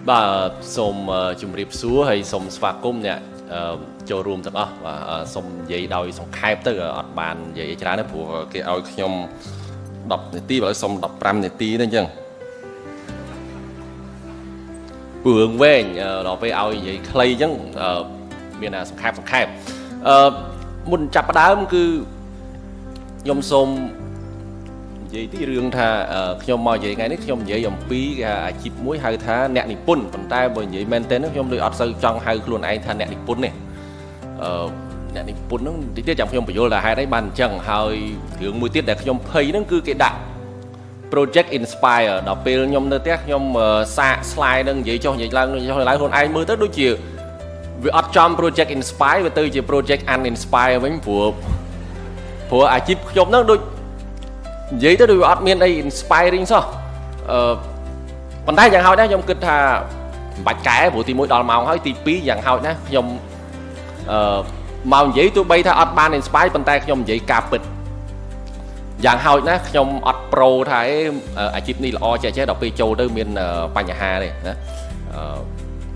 Bà xôm chùm riêng xúa hay xôm sva cung nè cho room thật và xôm giấy đôi xôm khai tới ở bàn giấy trái nó của cái ao nhom đọc này tí và xôm đọc ram này tí nữa chứ vườn về đó về ao giấy clay chứ miền nào xôm khai muốn chặt đá cứ nhom xôm vậy tí riêng tha nhom mò vậy ngày nít nhom vậy dòng pí chip muối hai thá nẹt nị pun còn tay bởi vậy maintain nó nhom đôi ọt sâu trong hai luôn ai tha nẹt nị pun này nẹt nị pun nó tí tiết trong nhom phải vô là hai đấy bàn chẳng hơi hướng mùi tiết để nhom pay nó cứ cái đạo project inspire đọc về nhom nơi tét nhom xạ slide nâng vậy cho lái hôn ai mưa tới đôi chiều vì ọt trong project inspire và từ chỉ project uninspire với của chip nhom nó đôi vậy tới đôi admin đây inspiring sao còn đây dạng hoi đó trong kịch hà bạch cái vụ thì mỗi đòn màu hỏi thì phí dạng hoi đó trong màu vậy tôi bay theo admin inspire còn tay trong vậy cà bịch dạng hoi đó trong ad pro thấy chip này là o chạy chế đọc đi châu tới miền Pà Nhà Hà này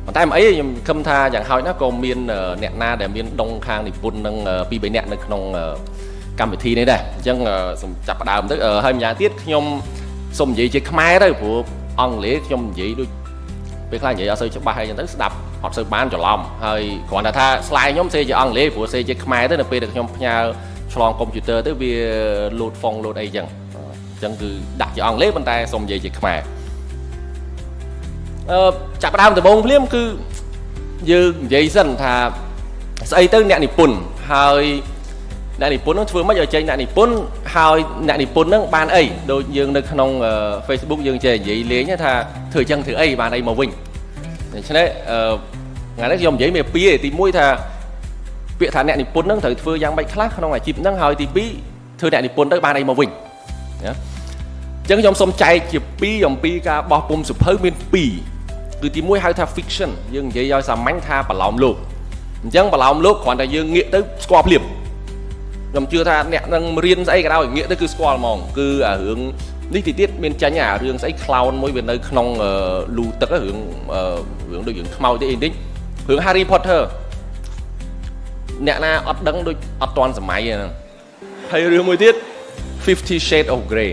còn tay mà ấy không tha dạng hoi nó còn miền nẹt na để miền đông khang thì vun nâng pi bảy nẹt nâng nông cam vị thi này đây chẳng chặt đào tức hơi nhà tiết nhom xôm gì chỉ khai đấy của ông lễ nhom gì đôi biết là vậy ở sơ cho ba hay tới đập hoặc sơ bán cho lòng hơi còn là tha slide nhóm xe cho ông lễ của xe chỉ khai tới là về được nhom nhà trong computer tới vì load phong load ấy chẳng cứ đặt cho ông lễ bên tay xôm gì chỉ khai chặt đào từ bông liêm cứ như vậy dần thà xây tới nẹt nịp bùn hơi nãy nị pun nó vừa mới giờ chơi nãy nị pun hai nãy nị pun nó ban ấy đôi dươngនៅក្នុង Facebook យើងចេះនិយាយលេងថាធ្វើចឹងធ្វើអីបានអីមកវិញដូច្នេះថ្ងៃនេះខ្ញុំនិយាយមេពីទី1ថាពាក្យថាអ្នកនិពន្ធហ្នឹងត្រូវធ្វើយ៉ាងម៉េចខ្លះក្នុងអាជីពហ្នឹងហើយទី2ធ្វើអ្នកនិពន្ធទៅបានអីមកវិញណាអញ្ចឹងខ្ញុំសូមចែកជា2អំពីការបោះពុម្ពសភៅមាន2គឺទី1ហៅថា fiction យើងនិយាយឲ្យសាមញ្ញថាប្រឡោមលោកអញ្ចឹងប្រឡោមលោកគ្រាន់តែយើងងាកទៅស្គាល់ភ្លាមខ្ញុំជឿថាអ្នកនឹងរៀនស្អីក៏ដោយងាកទៅគឺស្គាល់ហ្មងគឺរឿងនេះទីទៀតមានចាញ់រឿងស្អី clown មួយវានៅក្នុងលូទឹករឿងដូចរឿងខ្មោចទេអីតិចរឿង Harry Potter អ្នកណាអត់ដឹងដូចអត់ទាន់សម័យហ្នឹងហើយរឿងមួយទៀត 50 Shades of Grey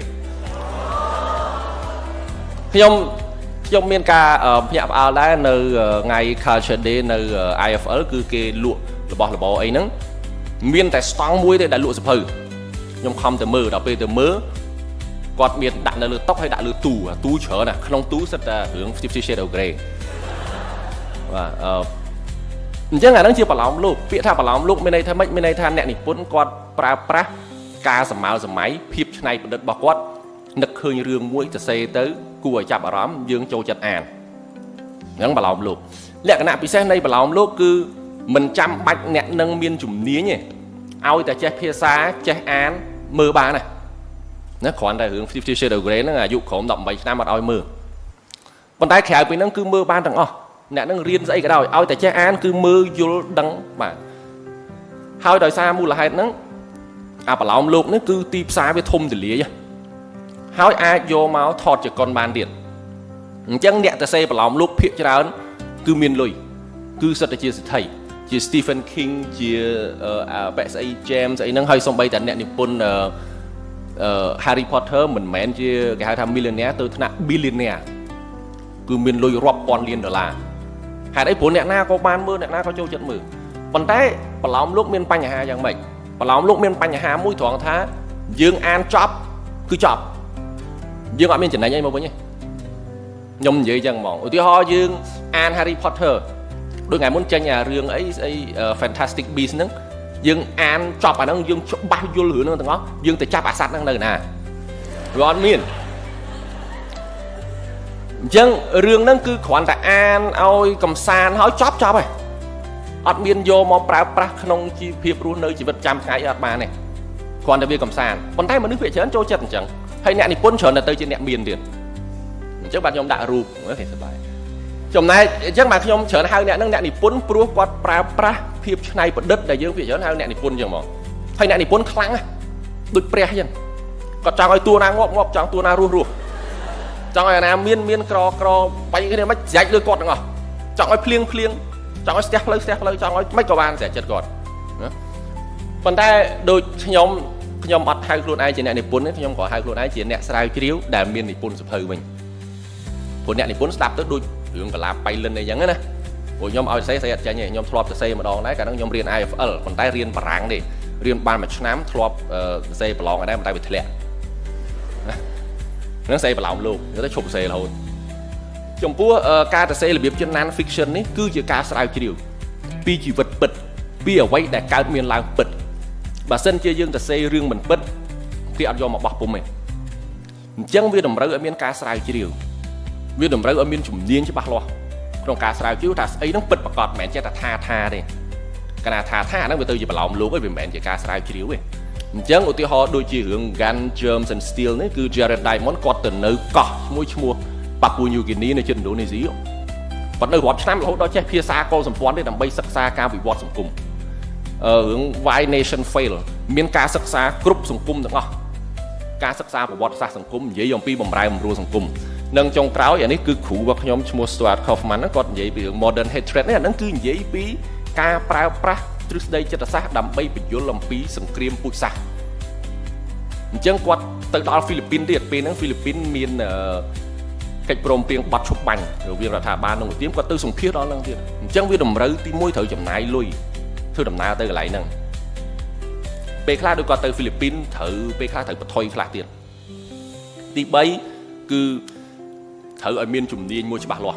ខ្ញុំមានការភ្ញាក់ផ្អើលដែរនៅថ្ងៃ Culture Day នៅ IFL គឺគេលក់របស់របរអីហ្នឹងមានតែស្តង់មួយទេដែលលក់សភៅខ្ញុំខំទៅមើលដល់ពេលទៅមើលគាត់មានដាក់នៅលើតុហើយដាក់លើទូច្រើនណាក្នុងទូសិតតែរឿង 50 Shades of Grey បាទអញ្ចឹងអាហ្នឹងជាប្រឡោមលោកពាក្យថាប្រឡោមលោកមានន័យថាម៉េចមានន័យថាអ្នកនិពន្ធគាត់ប្រើប្រាស់ការសម័យភាពច្នៃប្រឌិតរបស់គាត់នឹកឃើញរឿងមួយសរសេរទៅគួរឲ្យចាប់អារម្មណ៍យើងចូលចិត្តអានហ្នឹងប្រឡោមលោកលក្ខណៈពិសេសនៃប្រឡោមលោកគឺមិនចាំបាច់អ្នកនឹងមានជំនាញទេឲ្យតែចេះភាសាចេះអានមើលបានណាគ្រាន់តែរឿង 50 Shades of Grey ហ្នឹងអាយុក្រោម18ឆ្នាំអត់ឲ្យមើលប៉ុន្តែក្រៅពីហ្នឹងគឺមើលបានទាំងអស់អ្នកនឹងរៀនស្អីក៏ដោយឲ្យតែចេះអានគឺមើលយល់ដឹងបាទហើយដោយសារមូលហេតុហ្នឹងអាប្រឡោមលោកនេះគឺទីផ្សារវាធំទលាយហើយអាចយកមកថតជាកុនបានទៀតអញ្ចឹងអ្នកទៅសេប្រឡោមលោកភាគច្រើនគឺមានលុយគឺសិតតែជាសិទ្ធិជា Stephen King ជាបែកស្អី James អីហ្នឹងហើយសូម្បីតែអ្នកនិពន្ធHarry Potter មិនមែនជាគេហៅថា millionaire ទៅថ្នាក់ billionaire គឺមានលុយរាប់ពាន់លានដុល្លារហេតុអីព្រោះអ្នកណាក៏បានមើលអ្នកណាក៏ចូលចិត្តមើលប៉ុន្តែប្រឡោមលោកមានបញ្ហាយ៉ាងម៉េចប្រឡោមលោកមានបញ្ហាមួយត្រង់ថាយើងអានចប់គឺចប់យើងអត់មានចំណេញអីមកវិញទេខ្ញុំនិយាយចឹងហ្មងឧទាហរណ៍យើងអាន Harry Potter ដូចថ្ងៃមុនចេញរឿងអី Fantastic Beasts ហ្នឹងយើងអានចប់អាហ្នឹងយើងច្បាស់យល់រឿងហ្នឹងទាំងអស់យើងទៅចាប់អាសត្វហ្នឹងនៅណាវាអត់មានអញ្ចឹងរឿងហ្នឹងគឺគ្រាន់តែអានឲ្យកំសាន្តហើយចប់ហើយអត់មានយកមកប្រើប្រាស់ក្នុងជីវភាពរស់នៅជីវិតចាំថ្ងៃអត់បានទេគ្រាន់តែវាកំសាន្តប៉ុន្តែមនុស្សភាគច្រើនចូលចិត្តអញ្ចឹងហើយអ្នកនិពន្ធច្រើនតែទៅជាអ្នកមានទៀតអញ្ចឹងបាទខ្ញុំដាក់រូបអូខេសប្បាយចំណែកអញ្ចឹងបាទខ្ញុំច្រើនហៅអ្នកហ្នឹងអ្នកនិពន្ធព្រោះគាត់ប្រើប្រាស់ភាពច្នៃប្រឌិតដែលយើងភាគច្រើនហៅអ្នកនិពន្ធអញ្ចឹងហ្មងហើយអ្នកនិពន្ធខ្លាំងដូចព្រះអញ្ចឹងគាត់ចង់ឲ្យតួណាងាប់ចង់តួណារស់ chẳng ai nào miên cro bay cái này mất dạy lôi cọt ngỏ chẳng ai phliêng chẳng ai step lấy chẳng ai mấy cơ ban sẽ chết cọt phần tay đôi nhóm bắt hai luôn ai chỉ nè Nhật ấy nhóm có hai luôn ai chỉ nè sai chiếu để miền Nhật sụp hơi mình của nè Nhật start tới đôi hướng cả làm bay lên này giống nè của nhóm ao sẽ chạy nhẹ nhóm flop sẽ mà đòn đấy cả nó nhóm riêng IFL phần tay riêng bảng đi riêng ban mà nám flop xây ballon ở đây mà tay bị thẹn nó xây ballon luôn nó chụp xây là thôi trong búa KTC là biệt chân non fiction ấy cứ chỉ ca sai chiếu pi chỉ vật bật pi ở quay để cao miền làm bật bà sân chơi dương ta xây riêng mình bật khi ăn do một bọc của mình chẳng biết đồng rơi ở miền cá sài chỉ điều biết đồng rơi ở miền chủng niên chứ bác lo trong cá sài chứ ta ấy nó bật bạc cọt mẹ chết ta tha đi cái nào tha nó bị từ gì bà lòng luôn với mẹ chỉ cá sài chỉ điều ấy chẳng ở tiêu họ đôi chỉ hướng Gun Germs and Steel đấy cứ Jared Diamond cọt từ nơi cọ mua Papua New Guinea này trên đồ này gì còn nơi vọt năm là hôm đó chết phía xa cô sầm phán để làm bay sắc xa cao bị vọt sầm cùng hướng Y Nation Fail miền cá sắc xa group sầm cung được không cá sắc xa của vọt xa sầm cung dễ dòng pi bầm rai bầm rùa sầm cung nâng trong cáo vậy này cứ khủ và nhóm mua Stuart Kaufman nó còn dễ bị Modern Hatred này nó cứ dễ bị cá pra trước đây chết xa đầm bay bị vô làm pi sầm cream bụi xa chẳng quạt từ đó Philippines điệt bên nước Philippines miền cách prom pieng bắt chụp bành rồi viên là thả ban nông tiếng có tư sùng phía đó năng tiền chẳng biết đầm rơi tí môi thử chậm nái lui thưa đầm na tới lại năng pe khá được qua tới Philippines thử pe khá thử thôi khá tiền tí bay cứ thử ở miền chủng điên mua cho bạc loa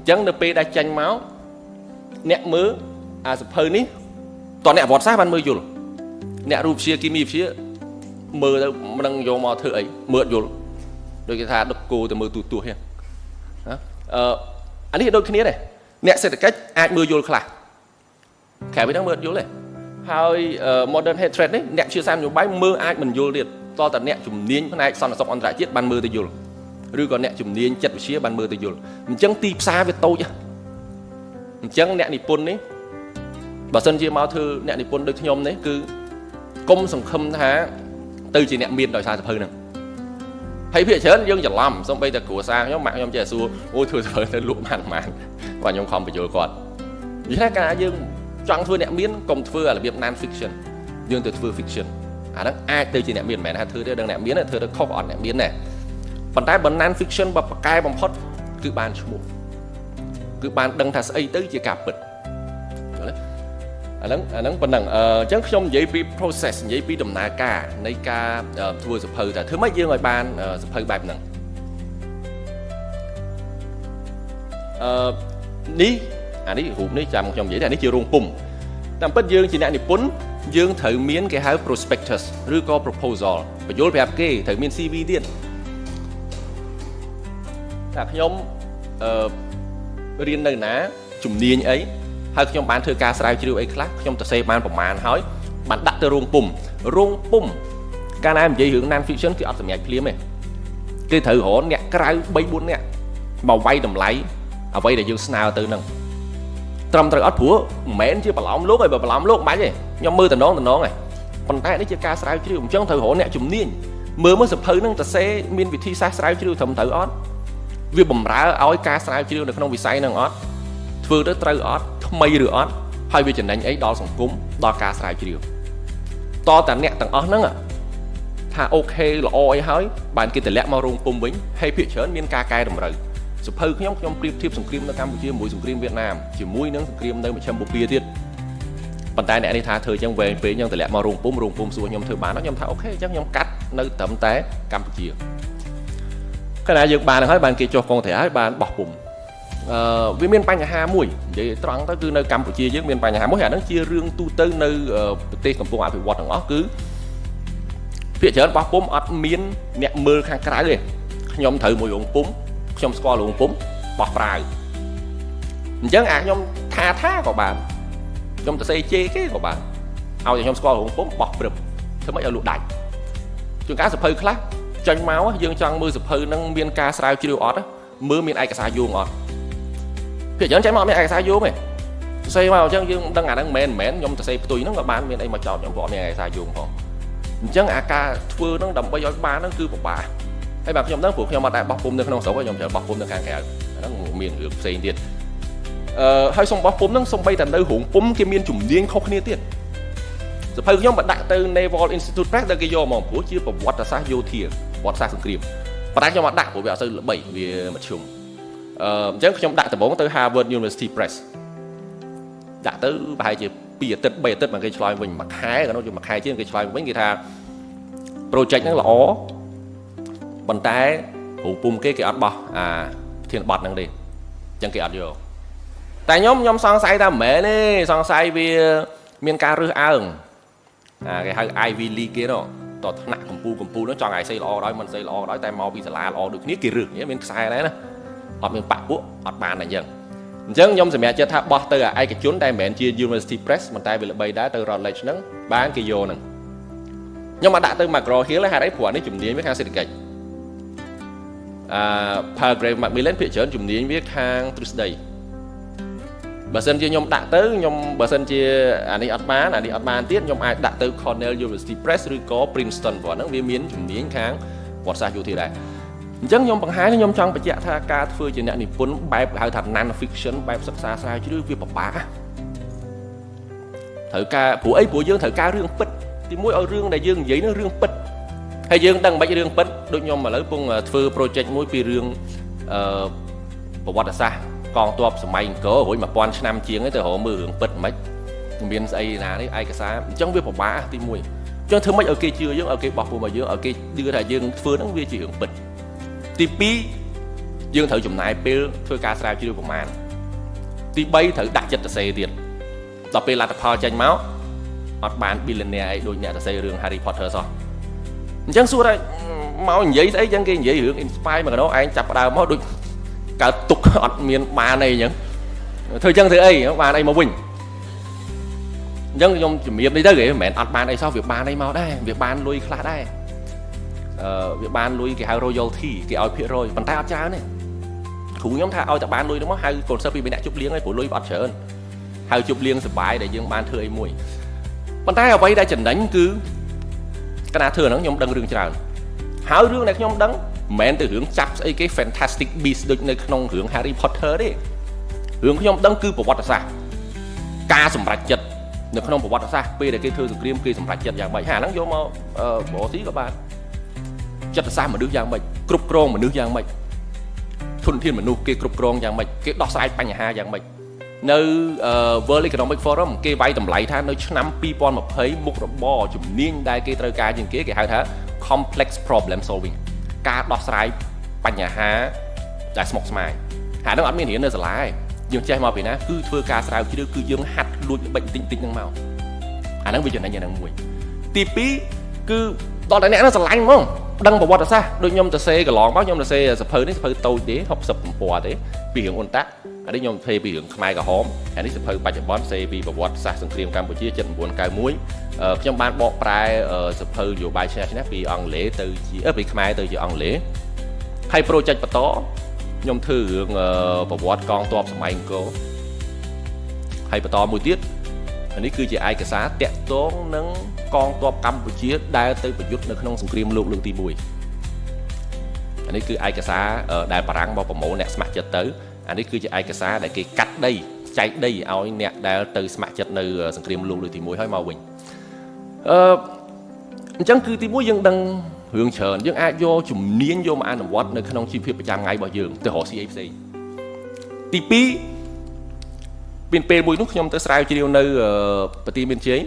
chẳng được pe đã tranh máu nẹt mớ sập hơi ní toàn nẹt vọt sát ban mưa rồi nẹt rụp chia kim ip chia mưa đâu đang vô mò thử ấy mưa rồi đôi cái thà độc cô từ mưa tụt hen anh ấy đôi khi này nè sẽ cách ai mưa vô khla khả với đang mưa vô này hai Modern Hatred đấy nè chưa xem nhiều bãi mưa ai mình vô liệt to tận nè chùm niên cái này xong là xong on rải chết ban mưa từ vô rồi còn nè chùm niên chật phía ban mưa từ vô mình chẳng tìm xa với tôi chứ mình chẳng nè Nippon đấy bảo sân chia máu thư nè Nippon được nhom đấy cứ công sòng khâm thá từ chỉ nè miền đòi xa thật hơn nè thấy phía trên dương chẳng làm xong bây giờ của sang nhóm mạng nhóm trẻ xua ôi thôi thôi nó lụm màn và nhóm không phải vô còn như thế cả dương chọn thưa nẹm miến cùng thưa là Việt Nam fiction dương từ thưa fiction đó ai từ chỉ nẹm miến mẹ thưa đây đang nẹm miến này thưa được không còn nẹm miến này phần tay bẩn nan fiction bậc cai bằng hot cứ ban chung cứ ban đăng thà xây tới chỉ cạp bật nắng phần đằng chắc trong giấy pi process giấy pi đầm nà ca nay ca thua sập hơiแต่thứ mấy dương ngoài ban sập hơi bài nằng ní ní hụt ní chạm trong giấy này ní chưa rung pum nằm bất dương chỉ nãy đi pún dương thử miến cái hái prospectus rồi có proposal và vô đẹp kê thử miến CV điện các nhóm riêng nơi ná chùm niên ấy hai trong bán thưa ca sai chiêu ấy khác trong tờ xe ban màn hỏi bạn đặt từ rung pum ca này dễ hướng nan fiction cái ở nhạc phim này cái thử hổ nhạc cái bay buôn nè màu bay đầm lấy ở vây để dương snao từ nâng trong thời ớt phủa mến chứ bà lỏng lúc rồi bà lỏng lúc máy gì nhóm mưa từ nó này còn tay nó chưa ca sai chiêu trong thử hổ nè chùm niên mưa mới sập hơi nâng tờ xe miền vị thi sai chiêu thầm thử ớt việc bầm rá áo ca sai chiêu được không bị say nâng ớt vừa tới trâu ớt mây rửa ớt hai vị trình đánh ấy đo sòng cúng đo ca sai chiều to tận nẹt tầng ớt nâng à thà ok là oi hỏi bạn kia từ lẽ mau rung pum vĩnh hay phía chớn miên ca cai đồng rồi sụp hơi nhóm tiếp sòng cream ở Campuchia mũi sòng cream Việt Nam chỉ mũi nướng sòng cream đây 100 bộ bia tiết bàn tay này đi thà thời trong về nhân từ lẽ mau rung pum xua nhóm thưa bán nó nhóm thà ok chắc nhóm cắt nơi tẩm té Campuchia cái này dược bàn hỏi bạn kia cho con thể bạn bọc bụng với miền Bắc nhà Hà mũi vậy trắng tới cứ nơi Campuchia với miền Bắc nhà Hà mũi nó chia riêng tu tới nơi tây cầm phong áp bị quật nó cứ phía trên bọc bom ắt miền nẹt mưa khang cái rồi nhóm thử mùi uống bún trong score uống bún bọc phai chẳng nhóm tha của bạn trong tờ xây chê cái của bạn ao trong score uống bún bọc bực thứ mấy ở lụa đại trường cá sập hơi khác tranh máu dương trăng mưa sập hơi nâng miền ca sao chiêu ọt mưa miền ai cả sao vuông ọt phía trên trái màu mấy ai sao vuông mày xây màu chẳng dương đang đang mến nhom xây tùy nó bán miền đây mà chọn nhom vỏ miền ai sao vuông không chẳng ca thưa nó đầm bây giờ bán nó cứ một bà ហើយបាទខ្ញុំដឹងព្រោះខ្ញុំអត់ដែរបោះពុំនៅក្នុងស្រុកខ្ញុំត្រូវបោះពុំនៅខាងក្រៅហ្នឹងមានរឿងផ្សេងទៀតហើយសូមបោះពុំហ្នឹងសូម្បីតែនៅរោងពុំគេមានជំនាញខុសគ្នាទៀតសភៅខ្ញុំបើដាក់ទៅ Naval Institute Press ដែលគេយកមកព្រោះជាប្រវត្តិសាស្ត្រយោធាប្រវត្តិសាស្ត្រសង្គ្រាមប៉ុន្តែខ្ញុំអត់ដាក់ព្រោះវាអត់សូវល្បីវាមធ្យមអញ្ចឹងខ្ញុំដាក់ដំបូងទៅ Harvard University Press ដាក់ទៅប្រហែលជា2អាទិត្យ3អាទិត្យមកគេឆ្លើយវិញមួយខែក៏នោះមួយខែជាងគេឆ្លើយវិញគេថា project ហ្នឹងល្អប៉ុន្តែរូបពុំគេអត់បោះអាធានបត់ហ្នឹងទេអញ្ចឹងគេអត់យកតែខ្ញុំសង្ស័យថាមិនមែនទេសង្ស័យវាមានការរើសអើងគេហៅ Ivy League គេនោះតោះថ្នាក់កម្ពុជានោះចង់ឲ្យស្អីល្អដល់មិនស្អីល្អដល់តែមកពីសាលាល្អដូចគ្នាគេរើសមានខ្សែដែរណាអត់មានបាក់ពួកអត់បានតែអញ្ចឹងខ្ញុំសម្រាប់ចិត្តថាបោះទៅឯកជនតែមិនមែនជា University Press ប៉ុន្តែវាល្បីដែរទៅ Routledge ហ្នឹងបានគេយកហ្នឹងខ្ញុំមកដាក់ទៅ McGraw Hill ហេតុអីព្រោះនេះជំនាញវាខាងសេដ្ឋកិច្ចPalgrave Macmillan ភាគច្រើនជំនាញវាខាងទ្រឹស្ដីបើសិនជាខ្ញុំដាក់ទៅបើសិនជាអានេះអត់បានទៀតខ្ញុំអាចដាក់ទៅ Cornell University Press ឬក៏ Princeton ព្រោះហ្នឹងវាមានជំនាញខាងប្រវត្តិសាស្ត្រយោធាដែរអញ្ចឹងខ្ញុំបង្ហាញខ្ញុំចង់បញ្ជាក់ថាការធ្វើជាអ្នកនិពន្ធបែបហៅថា non fiction បែបសិក្សាស្រាវជ្រាវវាពិបាកត្រូវការព្រោះយើងត្រូវការរឿងពិតទីមួយឲ្យរឿងដែលយើងនិយាយនោះរឿងពិតហើយយើងដឹងមិនរឿងពិតដូចខ្ញុំឥឡូវពងធ្វើ project មួយពីរឿងប្រវត្តិសាស្ត្រកងទ័ពសម័យអង្គររួច1000ឆ្នាំជាងទៅរកមើលរឿងពិតមិនមានស្អីណានេះឯកសារអញ្ចឹងវាពិបាកទីមួយអញ្ចឹងធ្វើម៉េចឲ្យគេជឿយើងឲ្យគេបោះពុំឲ្យយើងឲ្យគេជឿថាយើងធ្វើហ្នឹងវាជារឿងពិតទី2យើងត្រូវចំណាយពេលធ្វើការស្រាវជ្រាវប្រមាណទី3ត្រូវដាក់ចិត្តសរសេរទៀតដល់ពេលលទ្ធផលចេញមកអត់បាន billionaire អីដូចអ្នកសរសេររឿង Harry Potter សោះអញ្ចឹងសួរថាមកនិយាយស្អីអញ្ចឹងគេនិយាយរឿង inspire មកកណោឯងចាប់ដើមមកដូចកើតទុកអត់មានបានអីអញ្ចឹងធ្វើអញ្ចឹងធ្វើអីបានអីមកវិញអញ្ចឹងខ្ញុំជំរាបនេះទៅគេមិនមែនអត់បានអីសោះវាបានអីមកដែរវាបានលុយខ្លះដែរវាបានលុយគេហៅ royalty គេឲ្យភាគរយប៉ុន្តែអត់ច្រើនទេគ្រូខ្ញុំថាឲ្យតែបានលុយហ្នឹងមកហៅកូនសិស្សពីអ្នកជប់លៀងឯងព្រោះលុយអត់ច្រើនហៅជប់លៀងសុបាយដែលយើងបានធ្វើអីមួយប៉ុន្តែអ្វីដែលចំណេញគឺកណាធ្វើហ្នឹងខ្ញុំដឹងរឿងច្រើនហើយរឿងដែលខ្ញុំដឹងមិនមែនទៅរឿងចាប់ស្អីគេ Fantastic Beasts ដូចនៅក្នុងរឿង Harry Potter ទេរឿងខ្ញុំដឹងគឺប្រវត្តិសាស្ត្រការសម្រេចចិត្តនៅក្នុងប្រវត្តិសាស្ត្រពេលដែលគេធ្វើសង្គ្រាមគេសម្រេចចិត្តយ៉ាងម៉េចហើយអាហ្នឹងយកមកបរស៊ីក៏បានចិត្តសាស្ត្រមនុស្សយ៉ាងម៉េចគ្រប់គ្រងមនុស្សយ៉ាងម៉េចធនធានមនុស្សគេគ្រប់គ្រងយ៉ាងម៉េចគេដោះស្រាយបញ្ហាយ៉ាងម៉េចនៅ World Economic Forum គេវាយតម្លៃថានៅឆ្នាំ2020មុខរបរជំនាញដែលគេត្រូវការជាងគេហៅថា complex problem solving ការដោះស្រាយបញ្ហាដែលស្មុគស្មាញហើយហ្នឹងអត់មានរៀននៅសាលាទេយើងចេះមកពីណាគឺធ្វើការស្រាវជ្រាវគឺយើងហាត់លួចល្បិចតិចហ្នឹងមកអាហ្នឹងវាចំណេញយ៉ាងហ្នឹងមួយទី2គឺដល់តែអ្នកហ្នឹងស្រឡាញ់ហ្មងដឹងប្រវត្តិសាស្ត្រដូចខ្ញុំទៅសេកន្លងមកខ្ញុំទៅសេសភៅនេះសភៅតូចទេ60ទំព័រទេពីរឿងអ៊ុនតាក់អានេះខ្ញុំធ្វើពីរឿងខ្មែរក្រហមហើយនេះសភៅបច្ចុប្បន្នសេពីប្រវត្តិសាស្ត្រសង្គ្រាមកម្ពុជា7991ខ្ញុំបានបកប្រែសភៅនយោបាយឆ្នះពីអង់គ្លេសទៅជាពីខ្មែរទៅជាអង់គ្លេសហើយ project បន្តខ្ញុំធ្វើរឿងប្រវត្តិកងទ័ពសម័យអង្គរហើយបន្តមួយទៀតនេះគឺជាឯកសារតាក់ទងនឹងកងទ័ពកម្ពុជាដែលទៅប្រយុទ្ធនៅក្នុងសង្គ្រាមលោកលើកទី1អានេះគឺឯកសារដែលបារាំងមកប្រមូលអ្នកស្ម័គ្រចិត្តទៅអានេះគឺជាឯកសារដែលគេកាត់ដីចែកដីឲ្យអ្នកដែលទៅស្ម័គ្រចិត្តនៅសង្គ្រាមលោកលើកទី1ហើយមកវិញអញ្ចឹងគឺទី1យើងដឹងរឿងច្រើនយើងអាចយកជំនាញយកមកអនុវត្តនៅក្នុងជីវភាពប្រចាំថ្ងៃរបស់យើងទៅរកស៊ីអីផ្សេងទី2មានពេលមួយនោះខ្ញុំទៅស្រាវជ្រាវនៅប្រទេសមានជ័យ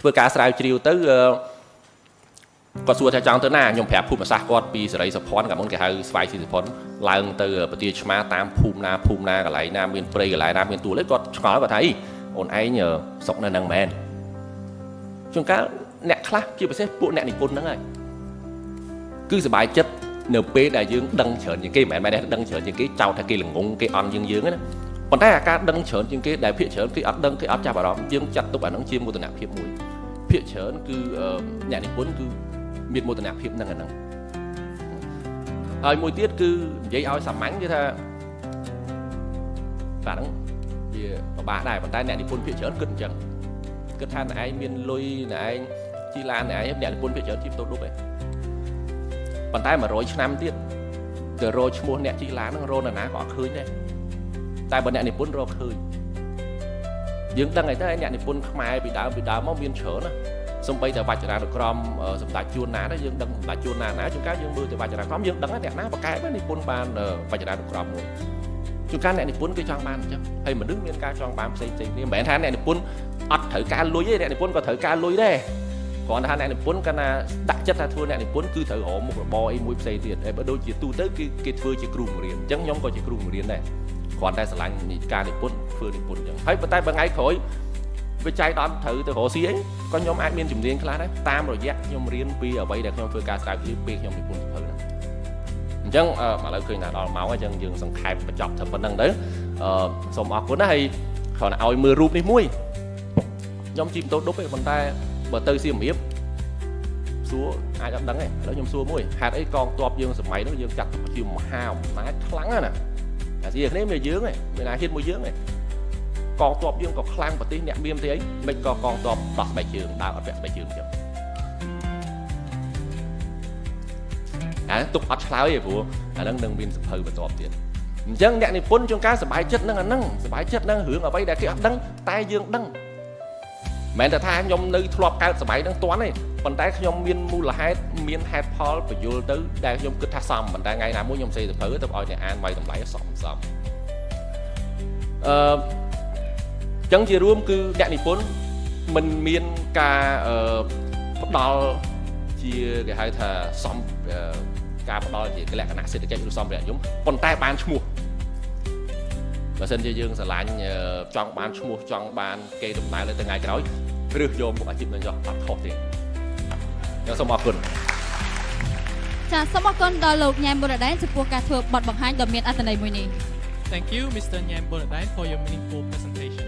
ធ្វើការស្រាវជ្រាវទៅគាត់សួរថាចង់ទៅណាខ្ញុំប្រាប់ភូមិសាស្ត្រគាត់ពីសេរីសុភ័ណ្ឌកាលមុនគេហៅស្វាយស៊ីសុភ័ណ្ឌឡើងទៅប្រទេសឆ្មាតាមភូមិណាកន្លែងណាមានព្រៃកន្លែងណាមានទួលគាត់ឆ្ងល់គាត់ថាអូនឯងស្រុកនៅនឹងមែនជួនកាលអ្នកខ្លះជាពិសេសពួកអ្នកនិពន្ធហ្នឹងហើយគឺសប្បាយចិត្តនៅពេលដែលយើងដឹងច្រើនជាងគេមិនមែនដឹងច្រើនជាងគេចោទថាគេល្ងងគេអន់ជាងយើងណាប៉ុន្តែអាការដឹងច្រើនជាងគេដែលភាគច្រើនគេអត់ដឹងគេអត់ចាប់អារម្មណ៍យើងចាត់ទុកអាហ្នឹងជាមោទនភាពមួយភាគច្រើនគឺអ្នកនិពន្ធគឺមានមោទនភាពហ្នឹងអាហ្នឹងហើយមួយទៀតគឺនិយាយឲ្យសាមញ្ញគឺថាបាទហ្នឹងវាពិបាកដែរប៉ុន្តែអ្នកនិពន្ធភាគច្រើនគិតអញ្ចឹងគិតថាអ្នកឯងមានលុយអ្នកឯងជិះឡានអ្នកឯងអ្នកនិពន្ធភាគច្រើនជិះផ្ទោះឌុបឯង ប៉ុន្តែ100ឆ្នាំទៀតទៅរកឈ្មោះអ្នកជិះឡានហ្នឹងរកណាក៏អត់ឃើញដែរតែបើអ្នកនិពន្ធរកឃើញយើងដឹងហើយទៅអ្នកនិពន្ធខ្មែរពីដើមមកមានច្រើនណាសំបីតែវចនានុក្រមសម្ដេចជួនណាដែរយើងដឹងសម្ដេចជួនណាជួនកាលយើងមើលទៅវចនានុក្រមយើងដឹងអ្នកណាបកកែបាននិពន្ធបានវចនានុក្រមមួយជួនកាលអ្នកនិពន្ធគេចង់បានអញ្ចឹងហើយមនុស្សមានការចង់បានផ្សេងៗគ្នាមិនមែនថាអ្នកនិពន្ធអត់ត្រូវការលុយទេអ្នកនិពន្ធក៏ត្រូវការលុយដែរគ្រាន់តែថាអ្នកនិពន្ធកាលណាដាក់ចិត្តថាធ្វើអ្នកនិពន្ធគឺត្រូវរកមុខរបរអីមួយផ្សេងទៀតហើយបើដូចជាទូទៅគឺគេធ្វើជាគ្រូបង្រៀនអញ្ចឹងខ្ញុំក៏ជាគ្រូបង្រៀនដែរគ្រាន់តែស្រឡាញ់ការនិពន្ធធ្វើនិពន្ធអញ្ចឹងហើយប៉ុន្តែបើថ្ងៃក្រោយវិច័យដល់ត្រូវទៅរកស៊ីអីក៏ខ្ញុំអាចមានជំនាញខ្លះដែរតាមរយៈខ្ញុំរៀនពីអ្វីដែលខ្ញុំធ្វើការស្រាវជ្រាវពេលខ្ញុំនិពន្ធសៀវភៅហ្នឹងអញ្ចឹងឥឡូវឃើញថាដល់ម៉ោងហើយអញ្ចឹងយើងសង្ខេបបញ្ចប់ទៅប៉ុណ្្នឹងទៅសូមអរគុណណាហើយគ្រាន់តែឲ្យមើលរូបនេះមួយខ្ញុំជិះម៉ូតូឌុបទេប៉ុន្តែបើទៅសៀមរាបសួរអាចអត់ដឹងទេឥឡូវខ្ញុំសួរមួយហេតុអីកងទ័ពយើងសម័យហ្នឹងយើងចាត់ទុកជាមហាអំណាចខ្លាំងណាស់អាស៊ីអាគ្នេយ៍មានយើងទេមានអាហ៊ានមួយយើងទេកងទ័ពយើងក៏ខ្លាំងប្រទេសអ្នកមានទេអីមិនក៏កងទ័ពដោះស្បែកជើងដើរអត់ពាក់ស្បែកជើងអញ្ចឹងទុកអត់ឆ្លើយទេព្រោះអាហ្នឹងនឹងមានសភៅបន្ទាប់ទៀតអញ្ចឹងអ្នកនិពន្ធជួនកាលសប្បាយចិត្តនឹងអាហ្នឹងសប្បាយចិត្តនឹងរឿងអ្វីដែលគេអត់ដឹងតែយើងដឹងមិនតែថាខ្ញុំនៅធ្លាប់កើតសប្បាយនឹងតាន់ទេប៉ុន្តែខ្ញុំមានមូលហេតុមានហេតុផលបញ្យល់ទៅដែលខ្ញុំគិតថាសមប៉ុន្តែថ្ងៃណាមួយខ្ញុំសេសភៅទៅឲ្យអ្នកអានវាយតម្លៃសមចឹងជារួមគឺអ្នកនិពន្ធមិនមានការផ្ដល់ជាគេហៅថាសំការផ្ដល់ជាលក្ខណៈសេដ្ឋកិច្ចឬសម្ភារៈនិយមប៉ុន្តែបានឈ្មោះបើសិនជាយើងស្រឡាញ់ចង់បានឈ្មោះចង់បានគេដំណើរទៅថ្ងៃក្រោយឬយកមុខអាជីពនឹងយកអត់ខុសទេខ្ញុំសូមអរគុណចាសសូមអរគុណដល់លោកញ៉ែមប៊ុនរ៉ាដែនចំពោះការធ្វើបទបង្ហាញដ៏មានអត្ថន័យមួយនេះ Thank you Mr. Nyam Bonadine for your meaningful presentation